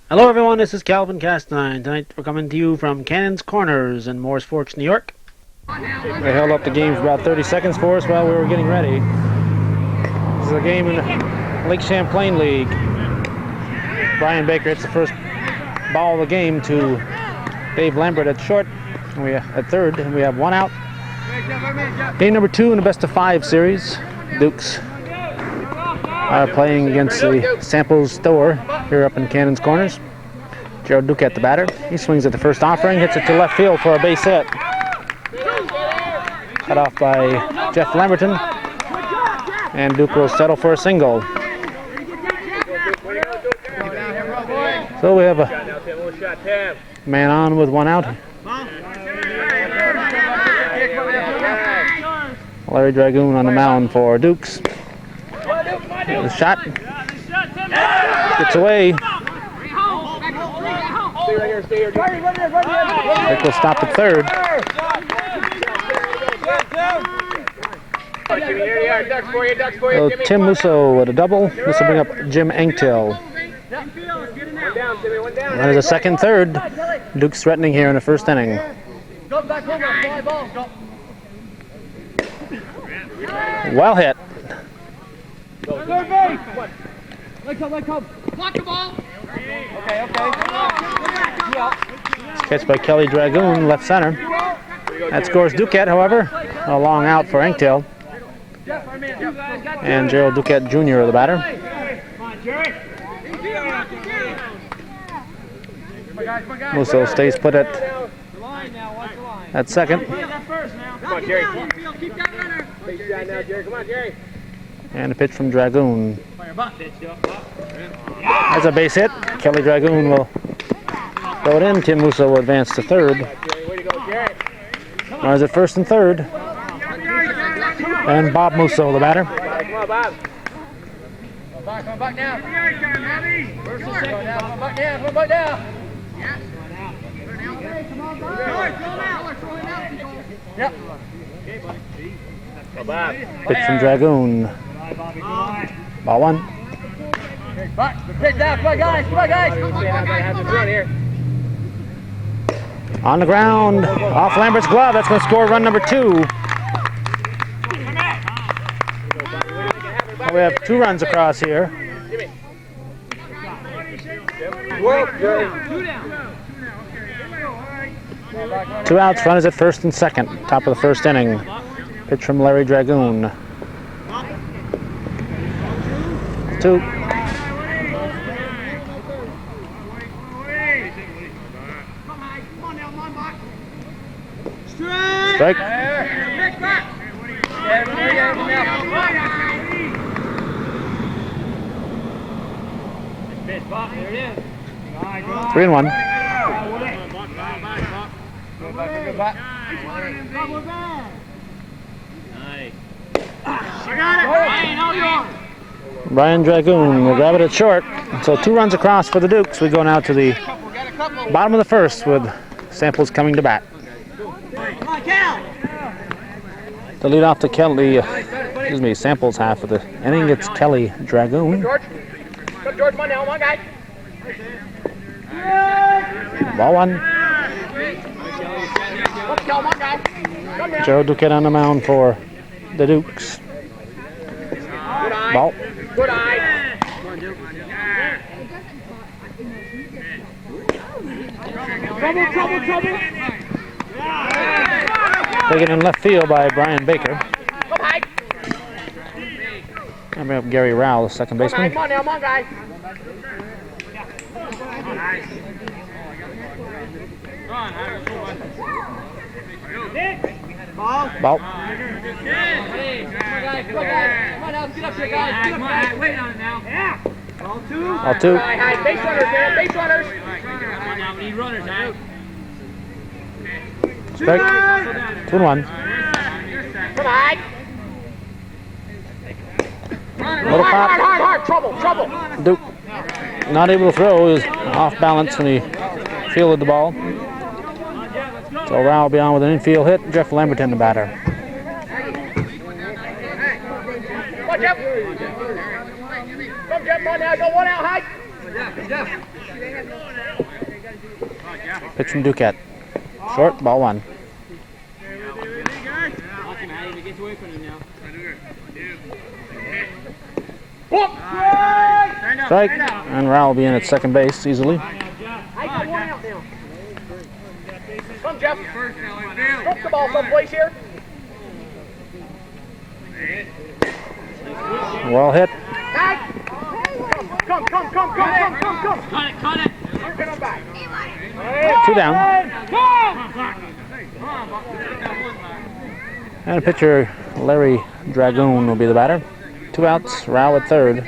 Hello everyone, this is Calvin Castine. Tonight we're coming to you from Cannon's Corners in Morris Forks, New York. They held up the game for about 30 seconds for us while we were getting ready. This is a game in the Lake Champlain League. Brian Baker hits the first ball of the game to Dave Lambert at short, and we at third, and we have one out. Game number 2 in the best of 5 series. Dukes are playing against the Samples Store here up in Cannon's Corners. Gerald Duke at the batter. He swings at the first offering, hits it to left field for a base hit. Cut off by Jeff Lamberton, and Duke will settle for a single. So we have a man on with one out. Larry Dragoon on the mound for Dukes. The shot gets away. Rick will stop at third. So Tim Musso with a double. This will bring up Jim Engtill. That is a second, third. Duke's threatening here in the first inning. Well hit. Catch by Kelly Dragoon, left center. That scores Duquette, however. A long out for Engtill. And Gerald Duquette Jr. the batter. Musso stays put at second. And a pitch from Dragoon. That's a base hit. Kelly Dragoon will throw it in. Tim Musso will advance to third. Runners at first and third. And Bob Musso, the batter. Come back now. Come back down. Yep. Pitch from Dragoon. Ball one. Pitch down. Come on, guys. On the ground, off Lambert's glove. That's going to score run number 2. We have 2 runs across here. 2 outs, runners at first and second. Top of the first inning. Pitch from Larry Dragoon. 2. Strike. There it is. 3-1. Brian Dragoon will grab it at short. So 2 runs across for the Dukes. We go now to the bottom of the first with Samples coming to bat. To lead off to Kelly, Samples half of the inning, it's Kelly Dragoon. George, come on now, come on, guys. Ball one. Let's go, come on, guys. Joe Duquette on the mound for the Dukes. Ball. Good eye. Trouble. Taken in left field by Brian Baker. And bring up Gary Rowell, the second baseman. Come on now, come on, guys. Ball. Come on, guys. Come on now, get up here, guys. Wait on it now. Yeah. Ball 2. Ball 2. Hi, base runners, man. Base runners. We need runners, huh? Strike. 2-1. Come on. Little pop. Hard. Trouble. Duke not able to throw. He was off balance when he fielded the ball. So Rao will be on with an infield hit. Jeff Lamberton, the batter. Come, Jeff. Come, Jeff, on now. Go one out, high. Pitch from Duquette. Short, ball one. Strike, and Rao will be in at second base easily. Come, Jeff. Hook the ball someplace here. Well hit. Come. Cut it. Get him back. 2 down. And pitcher Larry Dragoon will be the batter. 2 outs, Rao at third.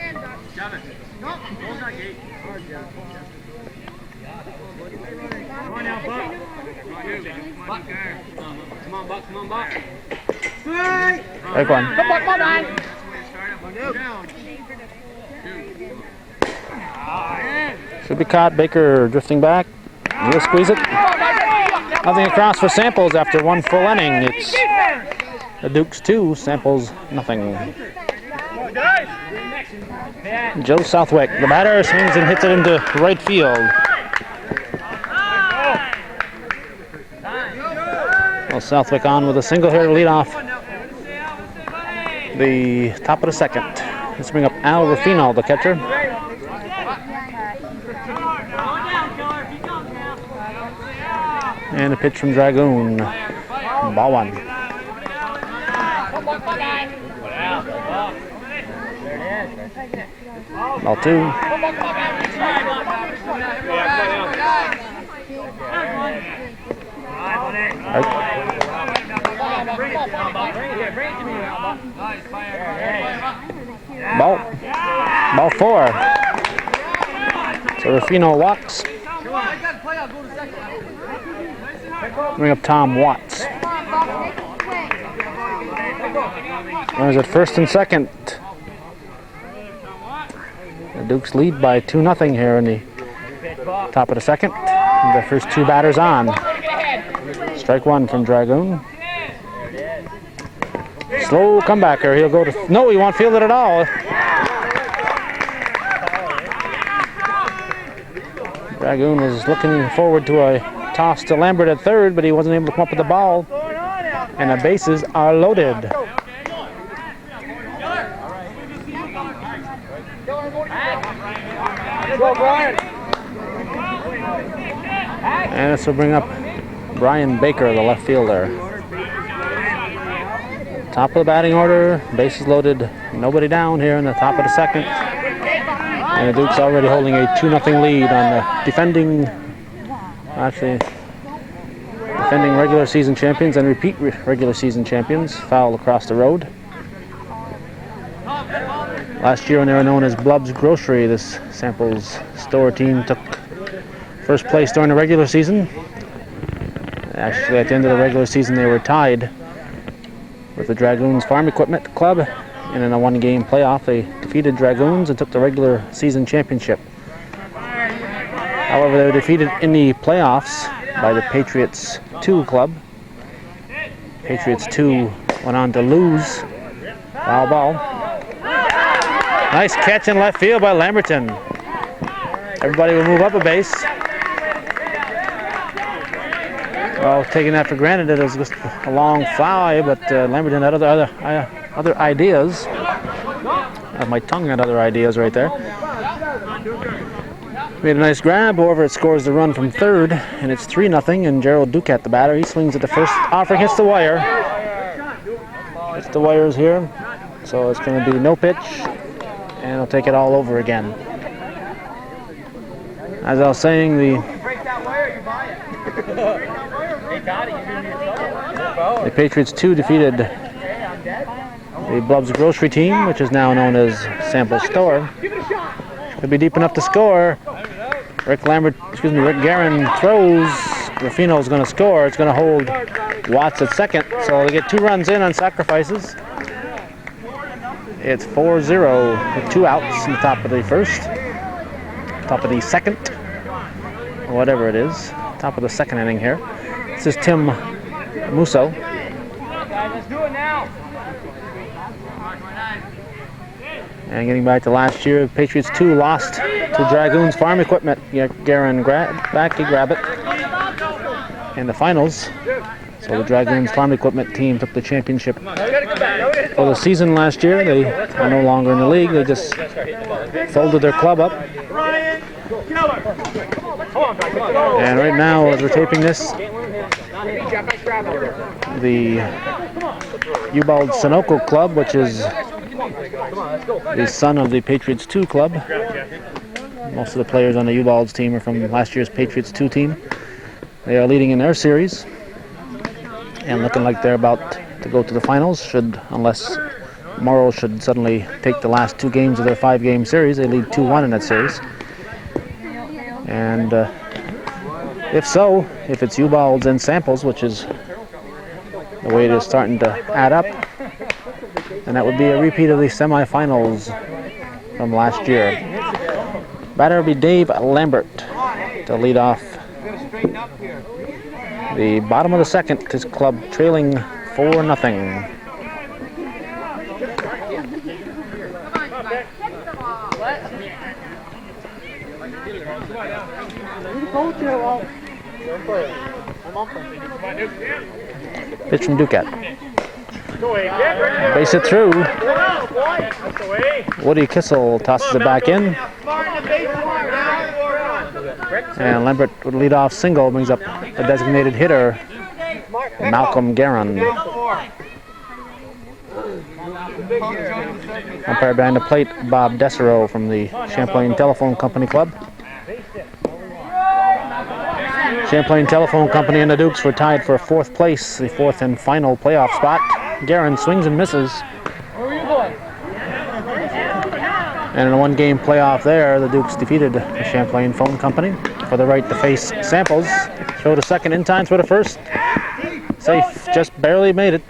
Come on, Buck. Strike one. Come on, nine. Should be caught. Baker drifting back. He'll squeeze it. Nothing across for Samples after one full inning. It's the Dukes 2, Samples nothing. Joe Southwick, the batter, swings and hits it into right field. Well, Southwick on with a single here to lead off the top of the second. Let's bring up Al Ruffino, the catcher. And a pitch from Dragoon. Ball one. Ball two. Ball four. So Ruffino walks. Bring up Tom Watts. Runners at first and second. The Dukes lead by 2-0 here in the top of the second. The first 2 batters on. Strike one from Dragoon. Slow comebacker. He'll go to... No, he won't field it at all. Dragoon was looking forward to a toss to Lambert at third, but he wasn't able to come up with the ball. And the bases are loaded. And this will bring up Brian Baker, the left fielder. Top of the batting order, bases loaded, nobody down here in the top of the second. And the Dukes already holding a 2-0 lead on the defending regular season champions and repeat regular season champions, foul across the road. Last year when they were known as Blub's Grocery, this Samples store team took first place during the regular season. Actually, at the end of the regular season, they were tied with the Dragoons Farm Equipment Club, and in a 1-game playoff, they defeated Dragoons and took the regular season championship. However, they were defeated in the playoffs by the Patriots 2 club. Patriots 2 went on to lose. Foul ball. Nice catch in left field by Lamberton. Everybody will move up a base. Well, taking that for granted, it was just a long fly, but Lamberton had other ideas. I have my tongue had other ideas right there. Made a nice grab. However, it scores the run from third, and it's 3-0. And Gerald Duquette, the batter, he swings at the first offering, hits the wire. Hits the wires here, so it's going to be no pitch, and he'll take it all over again. As I was saying, the Patriots 2 defeated the Blub's Grocery team, which is now known as Samples Store. Could be deep enough to score. Rick Guerin throws. Ruffino's going to score. It's going to hold Watts at second, so they get 2 runs in on sacrifices. It's 4-0 with 2 outs in the top of the first, top of the second, whatever it is, top of the second inning here. This is Tim Musso. Guys, let's do it now. And getting back to last year, Patriots 2 lost to Dragoons Farm Equipment. Garen back to grab it in the finals. So the Dragoons Farm Equipment team took the championship for the season last year. They are no longer in the league. They just folded their club up. And right now, as we're taping this, the Ubald Sunoco Club, which is the son of the Patriots 2 club. Most of the players on the Ubald's team are from last year's Patriots 2 team. They are leading in their series and looking like they're about to go to the finals, unless Morrow should suddenly take the last 2 games of their 5-game series. They lead 2-1 in that series. And if so, if it's Ubald's and Samples, which is the way it is starting to add up, and that would be a repeat of the semifinals from last year. Batter would be Dave Lambert to lead off the bottom of the second. His club trailing 4-0. Pitch from Duquette. Base it through. Woody Kissel tosses it back in. And Lambert would lead off single, brings up a designated hitter, Malcolm Guerin. Umpire behind the plate, Bob Dessereau from the Champlain Telephone Company Club. Champlain Telephone Company and the Dukes were tied for 4th place, the 4th and final playoff spot. Guerin swings and misses. And in a 1-game playoff there, the Dukes defeated the Champlain Phone Company for the right to face Samples. Throw to second in time for the first. Safe, just barely made it.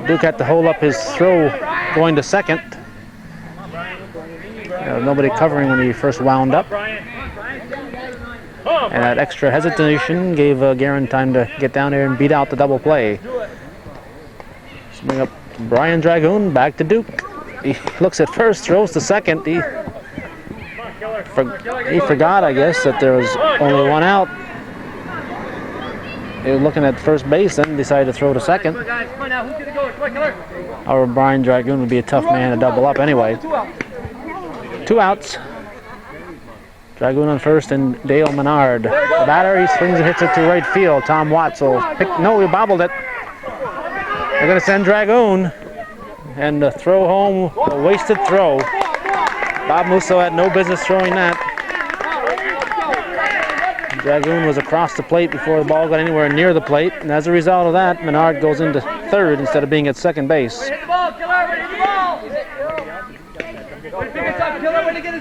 Duke had to hold up his throw going to second. Nobody covering when he first wound up. And that extra hesitation gave Guerin time to get down there and beat out the double play. Swing up Brian Dragoon, back to Duke. He looks at first, throws to second. He forgot, I guess, that there was only 1 out. He was looking at first base, then decided to throw to second. Our Brian Dragoon would be a tough man to double up anyway. 2 outs. Dragoon on first and Dale Menard. The batter, he swings and hits it to right field. Tom Watts will pick. No, he bobbled it. They're going to send Dragoon. And the throw home, a wasted throw. Bob Musso had no business throwing that. Dragoon was across the plate before the ball got anywhere near the plate. And as a result of that, Menard goes into third instead of being at second base.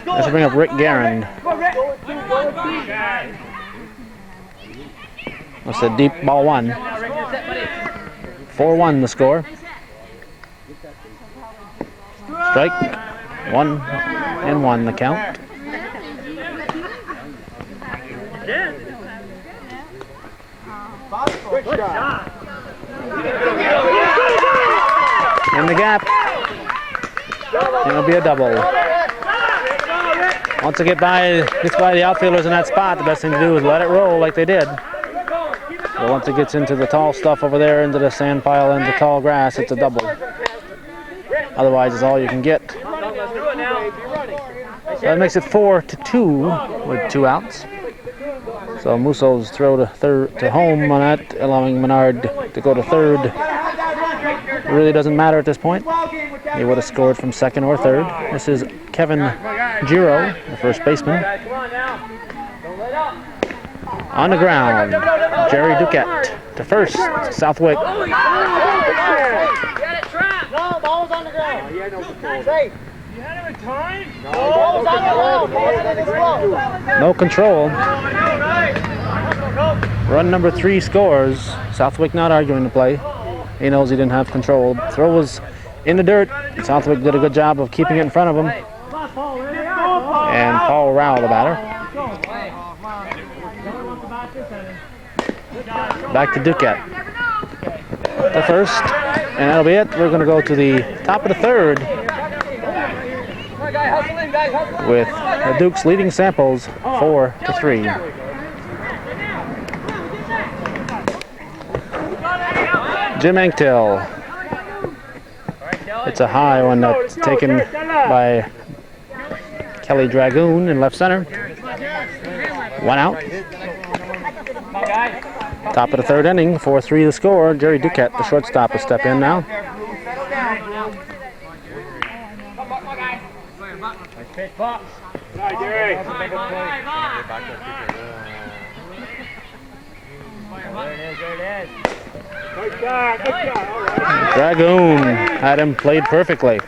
Let's bring up Rick Guerin. That's a deep ball 1. 4-1 the score. Strike 1-1 the count. In the gap. And it'll be a double. Once it gets by the outfielders in that spot, the best thing to do is let it roll like they did. But once it gets into the tall stuff over there, into the sand pile, into the tall grass, it's a double. Otherwise, it's all you can get. So that makes it 4-2 with 2 outs. So Musso's throw to home on that, allowing Menard to go to third. It really doesn't matter at this point. He would have scored from second or third. This is Kevin Giro, the first baseman. On the ground, Jerry Duquette to first, Southwick. No, ball's on the ground. Safe. You had him in time? Ball's on the ground. No control. Run number 3 scores. Southwick not arguing the play. He knows he didn't have control. Throw was in the dirt. Southwick did a good job of keeping it in front of him. And Paul Rowell, the batter. Back to Duquette. The first, and that'll be it. We're going to go to the top of the third with the Dukes leading Samples 4-3. Jim Anktil. It's a high one that's taken by Kelly Dragoon in left center. 1 out. Top of the third inning, 4-3 the score. Jerry Duquette, the shortstop, will step in now. Dragoon had him played perfectly.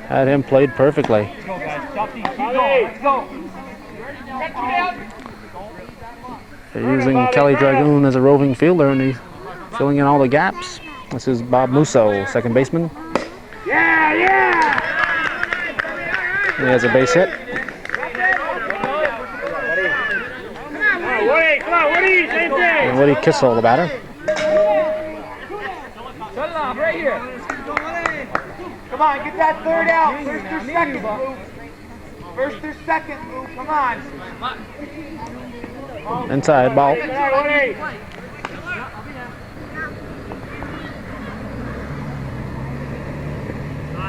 Had him played perfectly. They're using Kelly Dragoon as a roving fielder, and he's filling in all the gaps. This is Bob Musso, second baseman. He has a base hit. And Woody Kissel, the batter. Come on, get that third out. First or second, Lou. First or second, Lou. Come on. Inside, ball.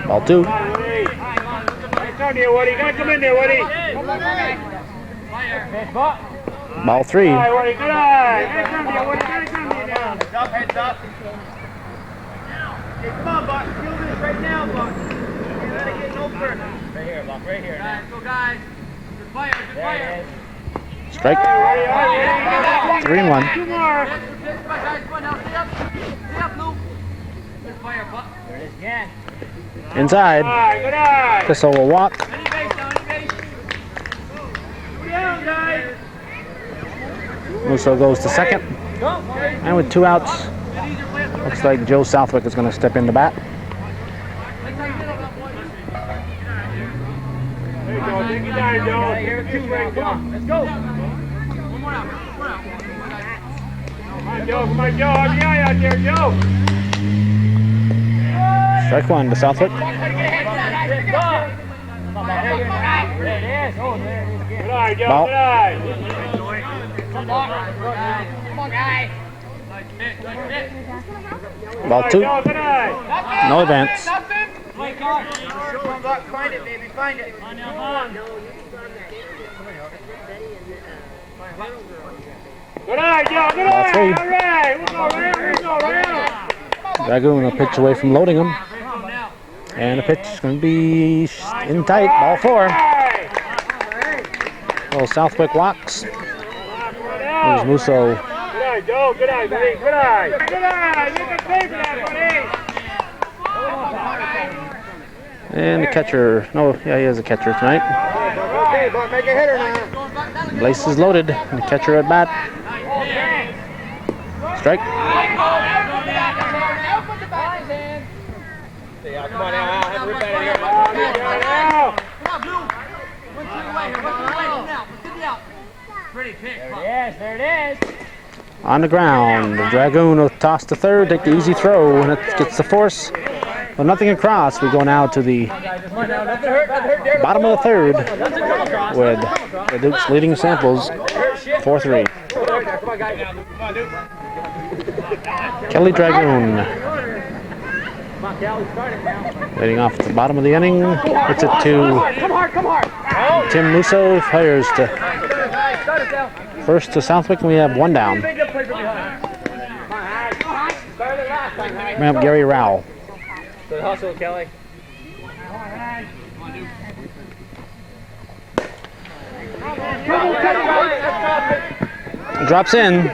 Ball 2. Come in there, Woody. Ball 3. Heads up, heads up. Hey, come on, Buck. Feel this right now, Buck. You gotta get no further. Right here, Buck. Right here. Let's go, guys. Good fire. Good fire. Strike. 3-1. Two more. Come on, guys. Come on now. Stay up. Stay up, Lou. Good fire, Buck. There it is again. Inside. Good eye. Kissel will walk. Any base down, any base. Go down, guys. Musso goes to second. And with 2 outs, looks like Joe Southwick is going to step in to bat. There you go. Take it down, Joe. Come on. Let's go. One more out. Come on, Joe. Come on, Joe. Have the eye out there, Joe. Strike 1 to Southwick. Good eye, Joe. Ball. Good eye. Come on, guy. Ball 2. Joe, good eye. No advance. Find it, baby. Find it. Good eye, Joe. Good Ball eye. 3. All right. We'll go around. We'll go around. Dragoon will pitch away from loading him. And the pitch is going to be in tight. Ball 4. Well, Southwick walks. There's Musso. Good eye, Joe. Good eye, buddy. Good eye. Good eye. You can pay for that, buddy. And the catcher. No, yeah, he has a catcher tonight. Okay, but make a hitter now. Base is loaded. And the catcher at bat. Strike. Come on now, have a rip out of here. Come on, Blue. 1 2 away here. 1 2 away. Come out. Get out. Pretty pick. There it is. On the ground. The Dragoon will toss to third, take the easy throw, and it gets the force. But nothing across. We go now to the bottom of the third with the Dukes leading Samples 4-3. Kelly Dragoon leading off at the bottom of the inning. It's it to Tim Musso. Fires to first to Southwick, and we have 1 down. We have Gary Rowell. Good hustle, Kelly. Drops in.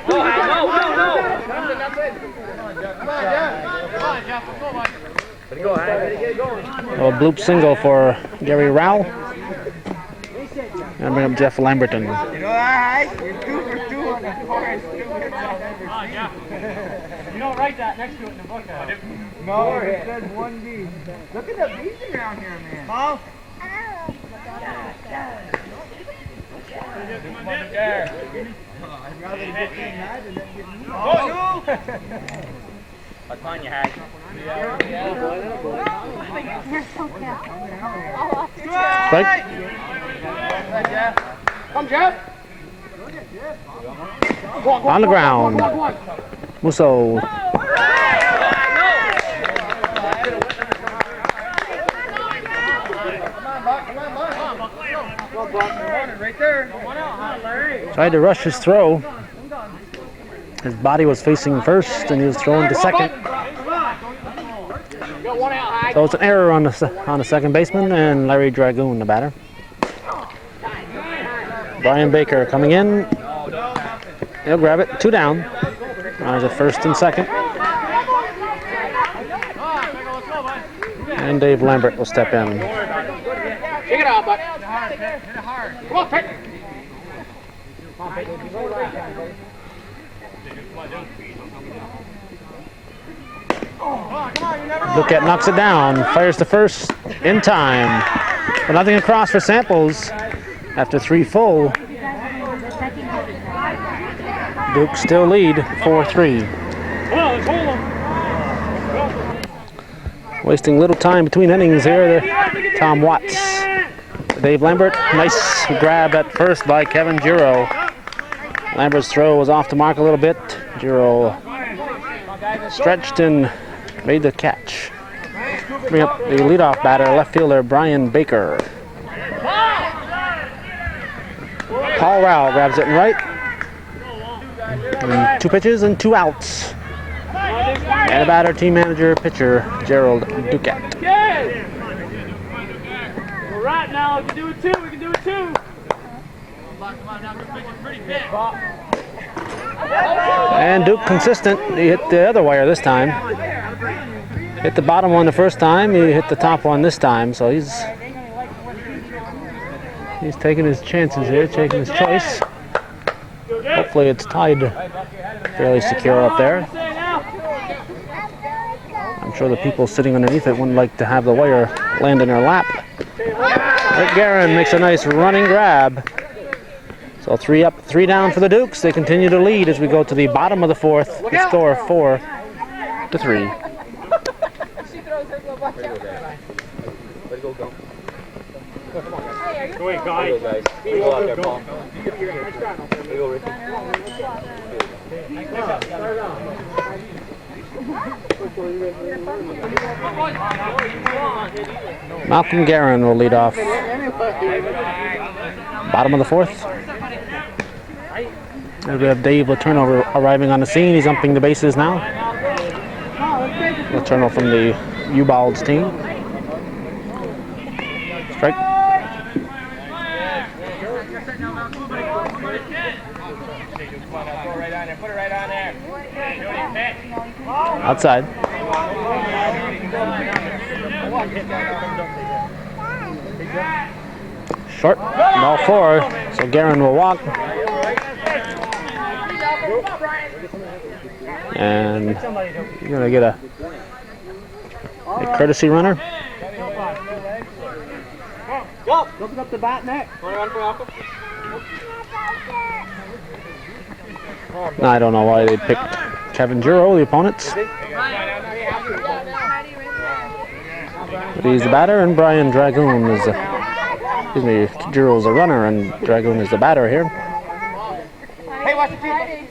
A bloop single for Gary Rowell. And bring up Jeff Lamberton. You know, all right. You're 2 for 2 on the forest. You don't write that next to it in the book. No, it says 1B. Look at the bees around here, man. Paul? Come on, you hag. You're so careful. Strike. Come, Jeff. On the ground. Musso. Right there. Tried to rush his throw. His body was facing first and he was throwing to second. So it's an error on the second baseman and Larry Dragoon, the batter. Brian Baker coming in. He'll grab it. 2 down. There's a first and second. And Dave Lambert will step in. Take it out, Buck. Hit it hard. Come on, Pick. Duquette knocks it down. Fires to first in time. But nothing across for Samples after 3 full. Duke still lead 4-3. Wasting little time between innings here. Tom Watts. Dave Lambert. Nice grab at first by Kevin Giro. Lambert's throw was off the mark a little bit. Giro stretched and made the catch. Bring up the leadoff batter, left fielder Brian Baker. Paul Rao grabs it in right. And 2 pitches and 2 outs. And a batter, team manager, pitcher Gerald Duquette. We're right now. We can do it too. We can do it too. And Duke consistent. He hit the other wire this time. Hit the bottom one the first time. He hit the top one this time. So he's taking his chances here, taking his choice. Hopefully it's tied fairly secure up there. I'm sure the people sitting underneath it wouldn't like to have the wire land in their lap. Rick Guerin makes a nice running grab. So 3 up, 3 down for the Dukes. They continue to lead as we go to the bottom of the 4th. The score 4-3. Go ahead, guys. Go out there, Paul. Malcolm Guerin will lead off. Bottom of the 4th. And we have Dave Letourneau arriving on the scene. He's umping the bases now. Letourneau from the U-Balls team. Strike. Outside. Short. Ball 4. So Guerin will walk. And you're going to get a courtesy runner. Go! Open up the bat net. I don't know why they picked Kevin Giro, the opponents. But he's the batter, and Brian Dragoon is Giro's a runner, and Dragoon is the batter here. Hey, watch the feet.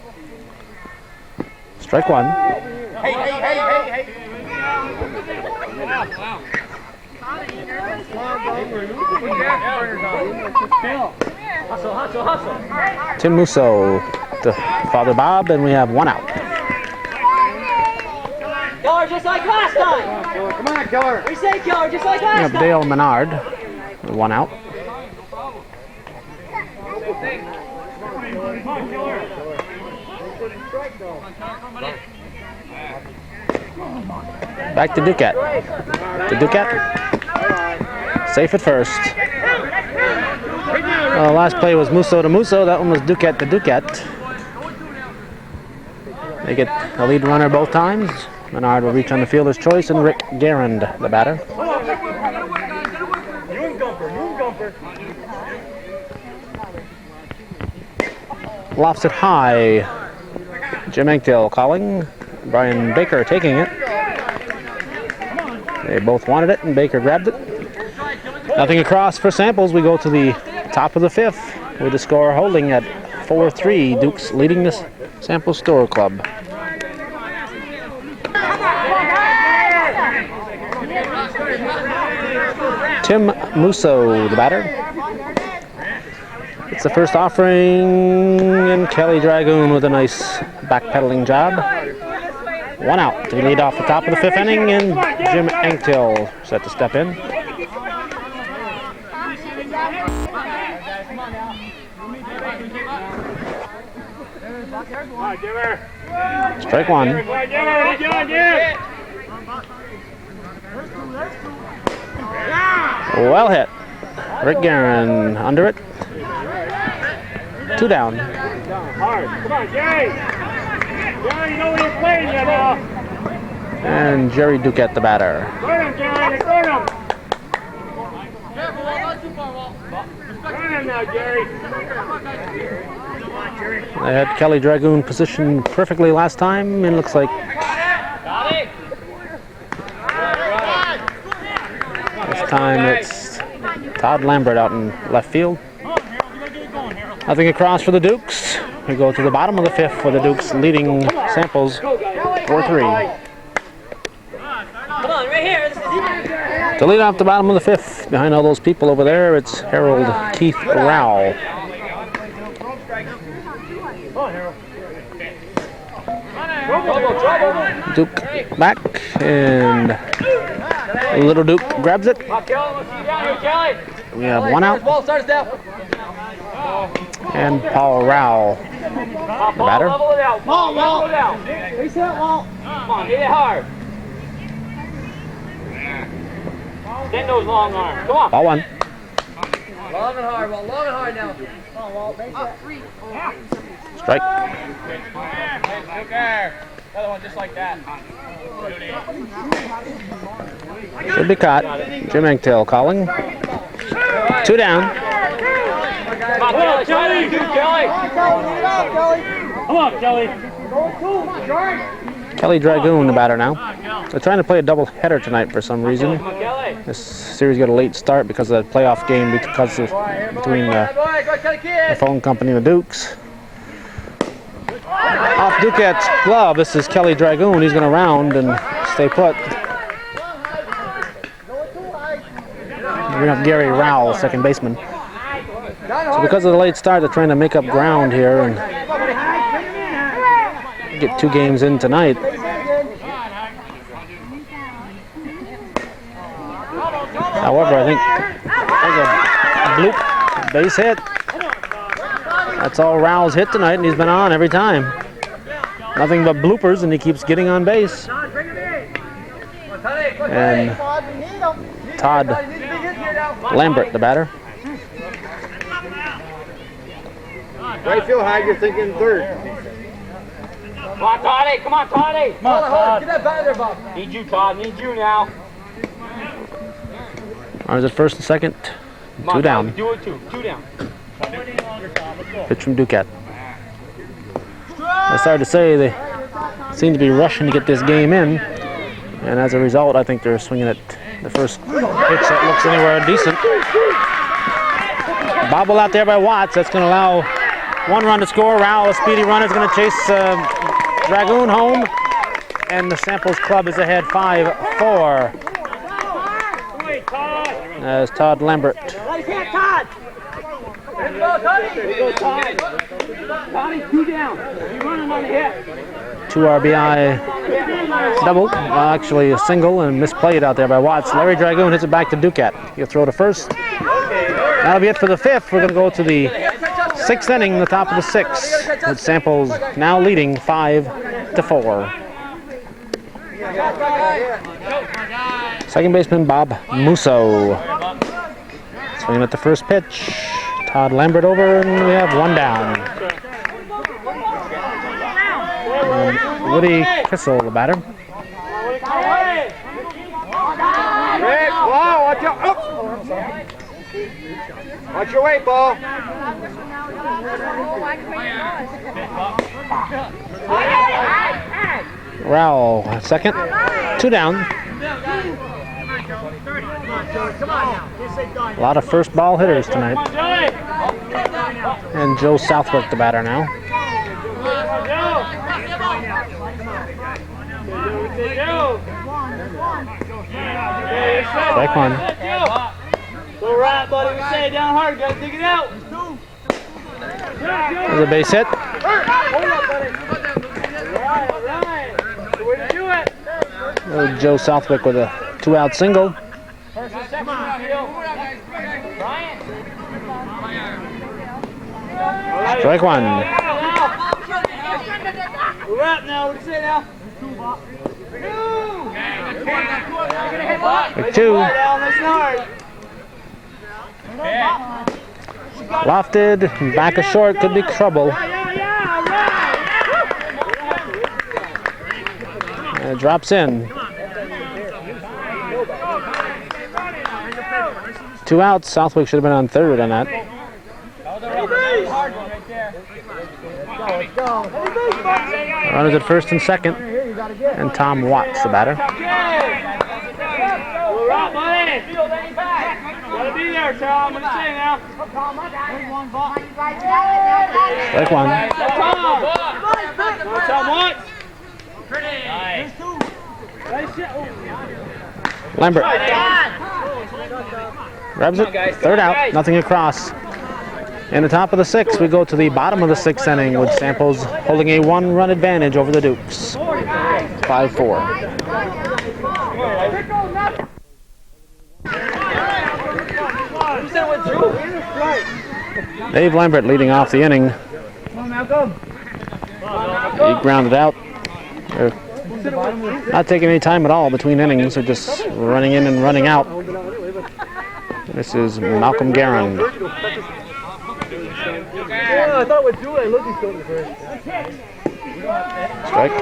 Strike 1. Hey. Hustle. Tim Musso to Father Bob, and we have 1 out. Killer just like last time. Come on, Killer. We say killer just like We last have time. Dale Menard, 1 out. Back to Duquette. Safe at first. Last play was Musso to Musso. That one was Duquette to Duquette. They get a lead runner both times. Menard will reach on the fielder's choice, and Rick Guerin, the batter. lofts it high. Jim Ankdale calling. Brian Baker taking it. They both wanted it, and Baker grabbed it. Nothing across for Samples. We go to the top of the 5th with the score holding at 4-3. Dukes leading this Samples Store Club. Tim Musso, the batter. It's the first offering, and Kelly Dragoon with a nice backpedaling job. 1 out to lead off the top of the 5th inning, and Jim Ankdale set to step in. Strike 1. Well hit. Rick Guerin under it. 2 down. Hard. Come on, Jerry. Jerry, you know where you're playing here now. And Jerry Duquette, the batter. Burn him, Jerry. Burn him. Burn him now, Jerry. They had Kelly Dragoon positioned perfectly last time, and looks like this time it's Todd Lambert out in left field. Nothing across for the Dukes. We go to the bottom of the 5th with the Dukes leading Samples 4-3. Come on, right here. This is To lead off the bottom of the 5th, behind all those people over there, it's Harold Keith Rowell. Duke back, and Little Duke grabs it. We have 1 out. And Paul Rowell, the batter. Come on, hit it hard. Get those long arms. Come on. Ball 1. Long and hard, Walt. Long and hard now. Strike. Another one just like that. Should be caught. Jim Ankdale calling. 2 down. Come on, Kelly. Kelly. Come on, Kelly. Kelly Dragoon, the batter now. They're trying to play a double header tonight for some reason. This series got a late start because of that playoff game between the phone company and the Dukes. Off Duquette's glove, this is Kelly Dragoon. He's going to round and stay put. We have Gary Rowell, second baseman. So because of the late start, they're trying to make up ground here and get 2 games in tonight. However, I think there's a bloop base hit. That's all Rowell's hit tonight, and he's been on every time. Nothing but bloopers, and he keeps getting on base. And Todd Lambert, the batter. Right field high, you're thinking 3rd. Come on, Toddy. Come on, Toddy. Hold on, hold on. Get that bat there, Bob. Need you, Todd. Need you now. Runners at first and second. Come on, 2 down. Todd, do it too. 2 down. Pitch from Duquette. I started to say they seem to be rushing to get this game in, and as a result, I think they're swinging at the first pitch that looks anywhere decent. Bobble out there by Watts. That's going to allow 1 run to score. Rowell, a speedy runner, is going to chase Dragoon home, and the Samples Club is ahead 5-4. As Todd Lambert. Toddy, 2 down. You're running on the hit. 2 RBI double, actually a single, and misplayed out there by Watts. Larry Dragoon hits it back to Duquette. He'll throw to first. That'll be it for the 5th. We're going to go to the 6th inning, the top of the 6th, with Samples now leading 5-4. Second baseman Bob Musso. Swinging at the first pitch. Todd Lambert over, and we have 1 down. And Woody Kissel, the batter. Rick, wow, watch your weight, ball. Rowell, second. 2 down. A lot of first ball hitters tonight. And Joe Southwick, the batter now. Strike one. Go right, buddy. We say it down hard. Gotta dig it out. There's a base hit. Hold up, buddy. All right. The way to do it. Joe Southwick with a 2-out single. First and second. Brian. Strike one. We're up now. What do you say now? Strike 2. Lofted, back of short, could be trouble. It drops in. 2 outs. Southwick should have been on third on that. Runners at first and second, and Tom Watts, the batter. Gotta be there, Tom. What do you say now? Strike one. Tom Watts. Lambert grabs it. 3rd out. Nothing across. In the top of the 6th, we go to the bottom of the 6th inning with Samples holding a 1-run advantage over the Dukes. 5-4. Dave Lambert leading off the inning. He grounded out. They're not taking any time at all between innings. They're just running in and running out. This is Malcolm Guerin. Yeah, I thought with Julie, look, he's going to first. Strike.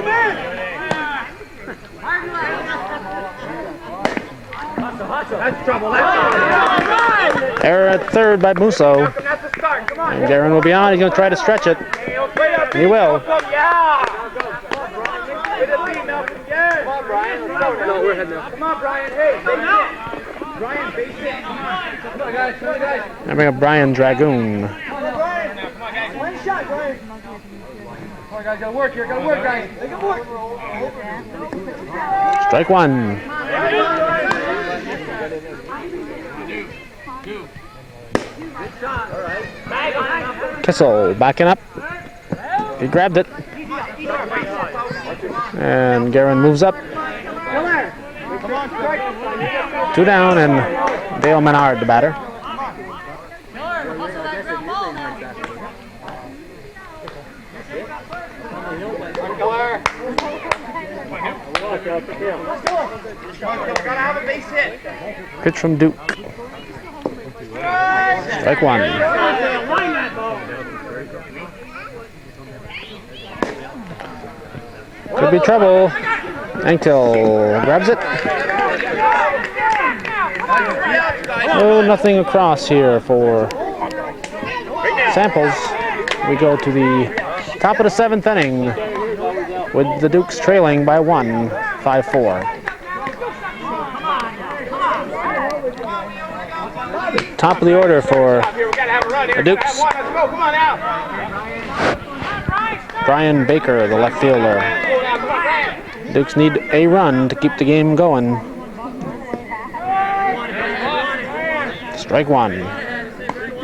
That's trouble. That's Error at third by Musso. And Guerin will be on. He's going to try to stretch it. He will. Yeah. Come on, Brian. No, we're heading now. Come on, Brian. Hey, Brian, base it. Come on, guys. Come on, guys. I bring up Brian Dragoon. Come on, guys. One shot, Brian. Come on, guys. Gotta work here. Gotta work, guys. They can work. Strike one. Kissel backing up. He grabbed it. And Guerin moves up. 2 down, and Dale Menard, the batter. Pitch from Duke. Strike one. Could be trouble. Ankle grabs it. Oh, nothing across here for Samples. We go to the top of the 7th inning with the Dukes trailing by 1, 5-4. Top of the order for the Dukes. Brian Baker, the left fielder. Dukes need a run to keep the game going. Strike one.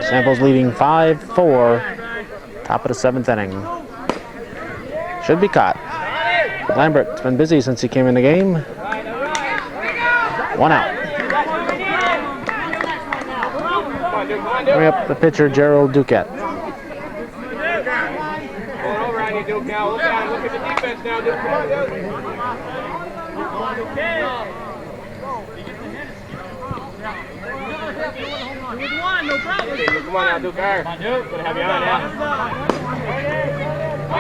Samples leading 5-4. Top of the 7th inning. Should be caught. Lambert's been busy since he came in the game. 1 out. Bring up the pitcher, Gerald Duquette. Duke now. Look at him. Look at the defense now, Duke. Come on, Duke. No problem. Come on now, Duke. Come on, Duke. Gonna have you on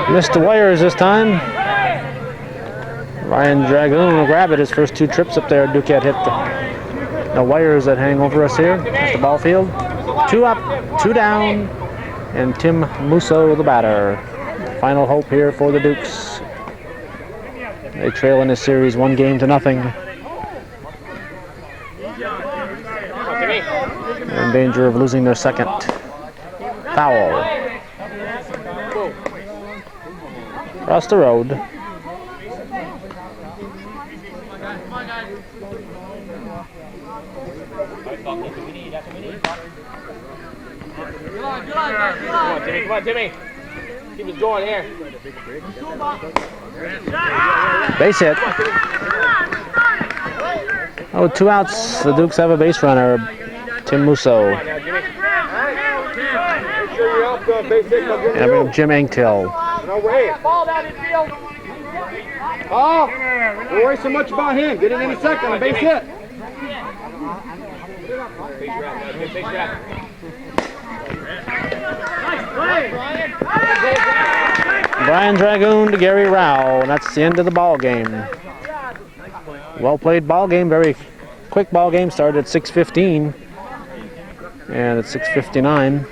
now. Missed the wires this time. Ryan Dragoon will grab it. His first 2 trips up there. Duquette hit the wires that hang over us here at the ball field. 2 up, 2 down. And Tim Musso, the batter. Final hope here for the Dukes. They trail in this series 1-0. They're in danger of losing their second. Foul. Across the road. Come on, Timmy. Keep us going here. Base hit. Oh, 2 outs. The Dukes have a base runner, Tim Musso. And we have Jim Engtill. No way. Ball down in field. Oh, don't worry so much about him. Get it in a second. A base hit. Brian Dragoon to Gary Rao, and that's the end of the ball game. Well played ball game, very quick ball game. Started at 6:15, and it's 6:59,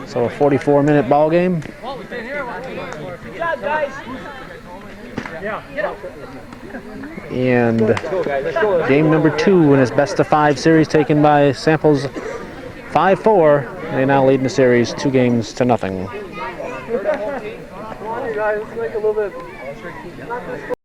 so a 44-minute ball game. And game number 2 in his best-of-5 series taken by Samples 5-4. They now lead in the series 2-0.